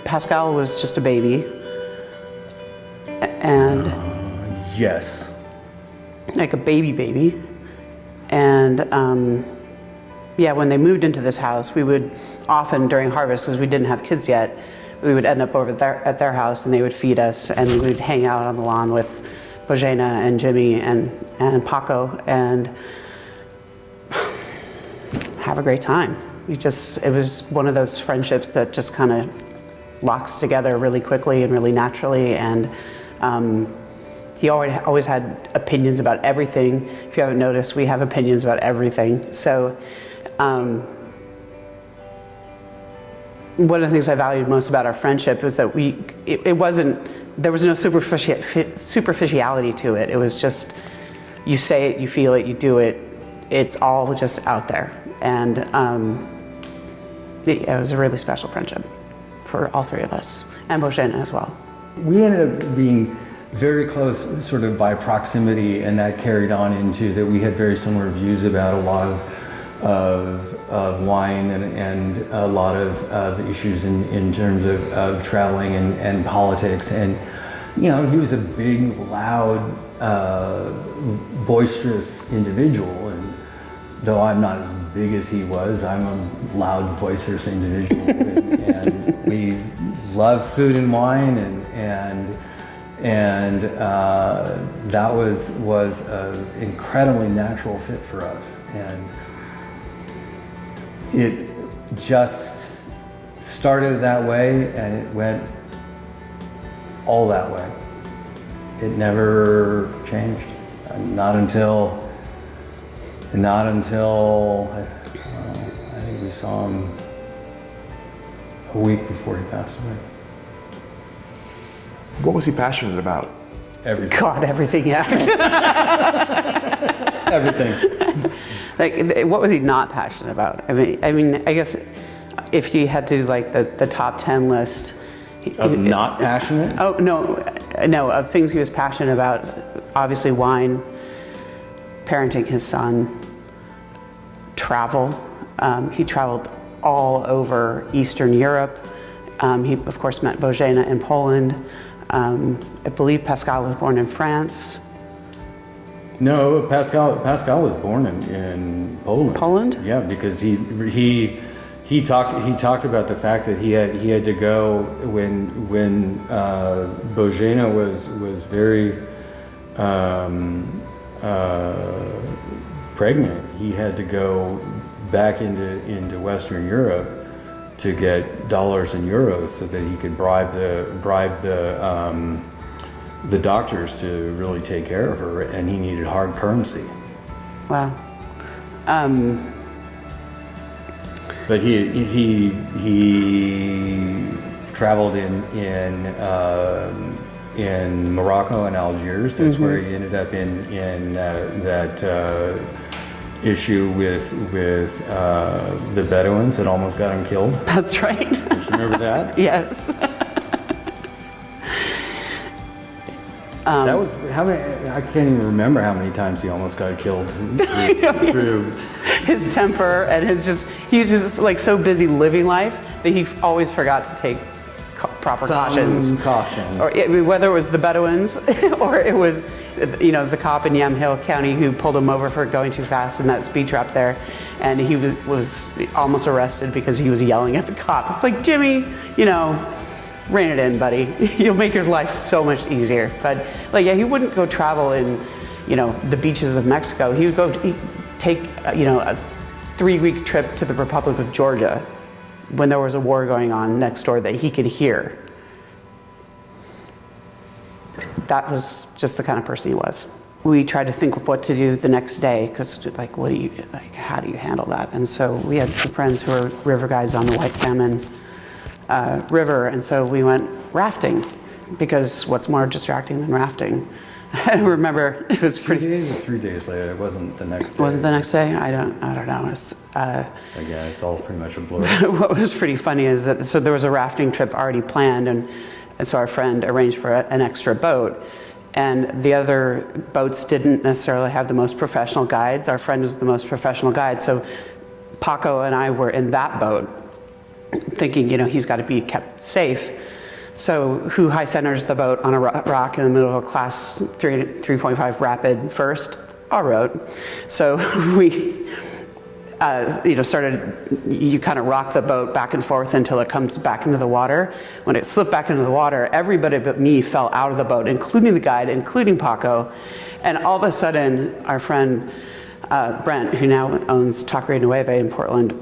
Pascal was just a baby. And yes. Like a baby. And yeah, when they moved into this house, we would often during harvest, because we didn't have kids yet, we would end up over there at their house and they would feed us and we would hang out on the lawn with Bojena and Jimmy and Paco and have a great time. It was one of those friendships that just kind of locks together really quickly and really naturally. And he always had opinions about everything. If you haven't noticed, we have opinions about everything. So one of the things I valued most about our friendship was that there was no superficiality to it. It was just, you say it, you feel it, you do it. It's all just out there. And it was a really special friendship for all three of us, and Bojena as well. We ended up being very close sort of by proximity, and that carried on into that we had very similar views about a lot of wine and a lot of issues in terms of traveling and politics. And you know, he was a big, loud, boisterous individual, and though I'm not as big as he was, I'm a loud, boisterous individual. and we love food and wine, and that was an incredibly natural fit for us. And it just started that way, and it went all that way. It never changed. Not until I think we saw him a week before he passed away. What was he passionate about? Everything. God, everything, yeah. Everything. Like, what was he not passionate about? I mean, I guess if you had to do like the top 10 list. Of not passionate? Oh, no, of things he was passionate about, obviously wine, parenting his son, travel. He traveled all over Eastern Europe. He, of course, met Bojena in Poland. I believe Pascal was born in France. No, Pascal was born in Poland. Poland? Yeah, because he talked about the fact that he had to go when Bojena was very pregnant. He had to go back into Western Europe to get dollars and euros so that he could bribe the doctors to really take care of her, and he needed hard currency. Wow. But he traveled in Morocco and Algiers. That's where he ended up in that issue with the Bedouins that almost got him killed. That's right. Do you remember that? Yes. That was how many? I can't even remember how many times he almost got killed through his temper and he was just like so busy living life that he always forgot to take proper cautions. Caution. Or whether it was the Bedouins or it was, the cop in Yamhill County who pulled him over for going too fast in that speed trap there, and he was almost arrested because he was yelling at the cop. It's like, Jimmy, rein it in, buddy. You'll make your life so much easier. But he wouldn't go travel in, the beaches of Mexico. He would take, a 3-week trip to the Republic of Georgia when there was a war going on next door that he could hear. That was just the kind of person he was. We tried to think of what to do the next day, because how do you handle that? And so we had some friends who were river guides on the White Salmon River, and so we went rafting, because what's more distracting than rafting? I remember it was 2 days or 3 days later. It wasn't the next day. Was it the next day? I don't know. Again, it's all pretty much a blur. What was pretty funny is that so there was a rafting trip already planned, and so our friend arranged for an extra boat, and the other boats didn't necessarily have the most professional guides. Our friend was the most professional guide, so Paco and I were in that boat. thinking, he's got to be kept safe. So who high centers the boat on a rock in the middle of a class 3.5 rapid first? Our boat. So we, you kind of rock the boat back and forth until it comes back into the water. When it slipped back into the water, everybody but me fell out of the boat, including the guide, including Paco. And all of a sudden, our friend Brent, who now owns Taqueria Nueve in Portland,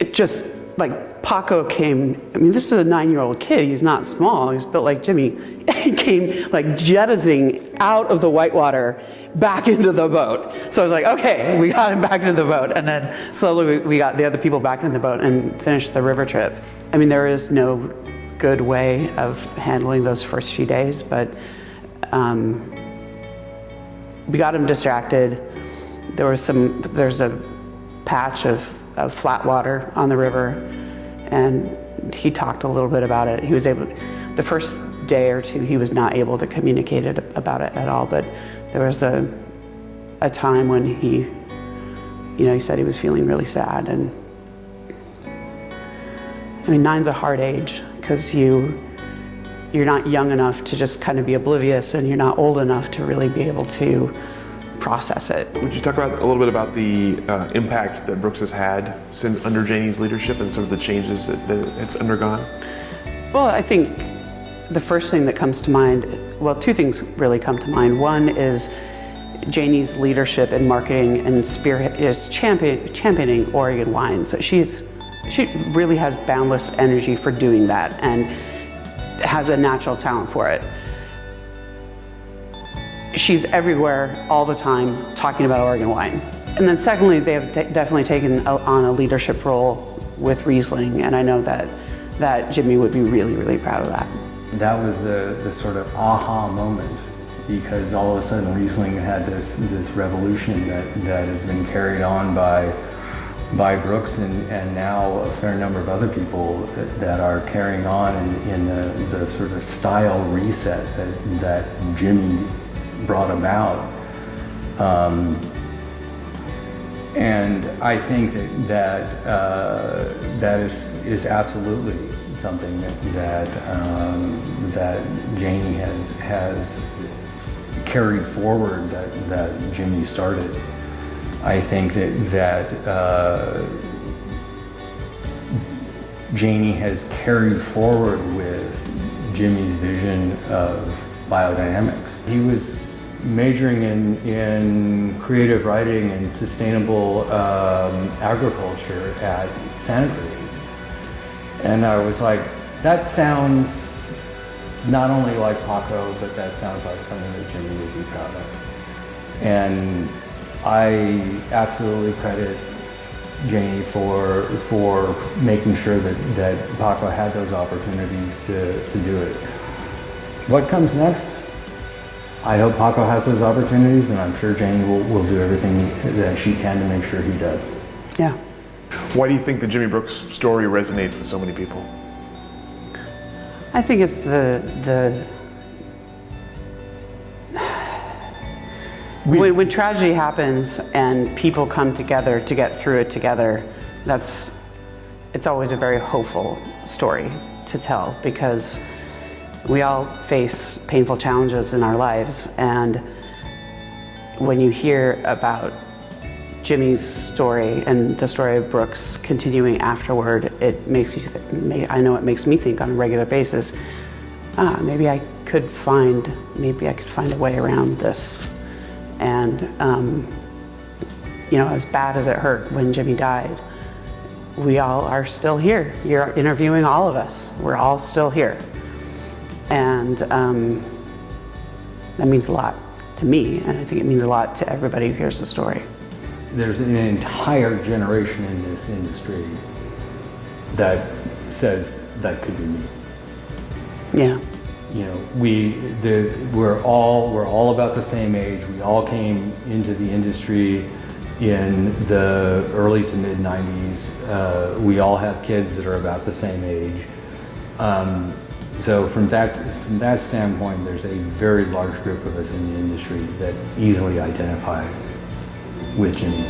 it just like Paco came. I mean, this is a 9-year-old kid. He's not small. He's built like Jimmy. He came like jettisoning out of the whitewater back into the boat. So I was like, okay, we got him back into the boat. And then slowly we got the other people back into the boat and finished the river trip. I mean, there is no good way of handling those first few days, but we got him distracted. There's a patch of flat water on the river, and he talked a little bit about it. He was able, the first day or two, he was not able to communicate about it at all, but there was a time when he said he was feeling really sad. And I mean, 9's a hard age, because you're not young enough to just kind of be oblivious, and you're not old enough to really be able to process it. Would you talk about a little bit about the impact that Brooks has had since under Janie's leadership and sort of the changes that it's undergone? Well, I think the first thing that comes to mind, well, two things really come to mind. One is Janie's leadership in marketing and championing Oregon wines. She really has boundless energy for doing that and has a natural talent for it. She's everywhere all the time talking about Oregon wine. And then secondly, they have definitely taken on a leadership role with Riesling, and I know that Jimmy would be really, really proud of that. That was the sort of aha moment, because all of a sudden Riesling had this revolution that has been carried on by Brooks and now a fair number of other people that are carrying on in the sort of style reset that Jimmy brought about. And I think that is absolutely something that Janie has carried forward that Jimmy started. I think that Janie has carried forward with Jimmy's vision of biodynamics. He was majoring in creative writing and sustainable agriculture at Santa Cruz. And I was like, that sounds not only like Paco, but that sounds like something that Jimmy would be proud of. And I absolutely credit Janie for making sure that Paco had those opportunities to do it. What comes next? I hope Paco has those opportunities, and I'm sure Janie will do everything that she can to make sure he does. Yeah. Why do you think the Jimi Brooks story resonates with so many people? I think it's when tragedy happens and people come together to get through it together, it's always a very hopeful story to tell, because we all face painful challenges in our lives, and when you hear about Jimmy's story and the story of Brooks continuing afterward, it makes you I know it makes me think on a regular basis, maybe I could find a way around this. And as bad as it hurt when Jimmy died, we all are still here. You're interviewing all of us. We're all still here. And that means a lot to me, and I think it means a lot to everybody who hears the story. There's an entire generation in this industry that says that could be me. Yeah. We're all about the same age. We all came into the industry in the early to mid 90s. We all have kids that are about the same age. So from that standpoint, there's a very large group of us in the industry that easily identify with Jimmy.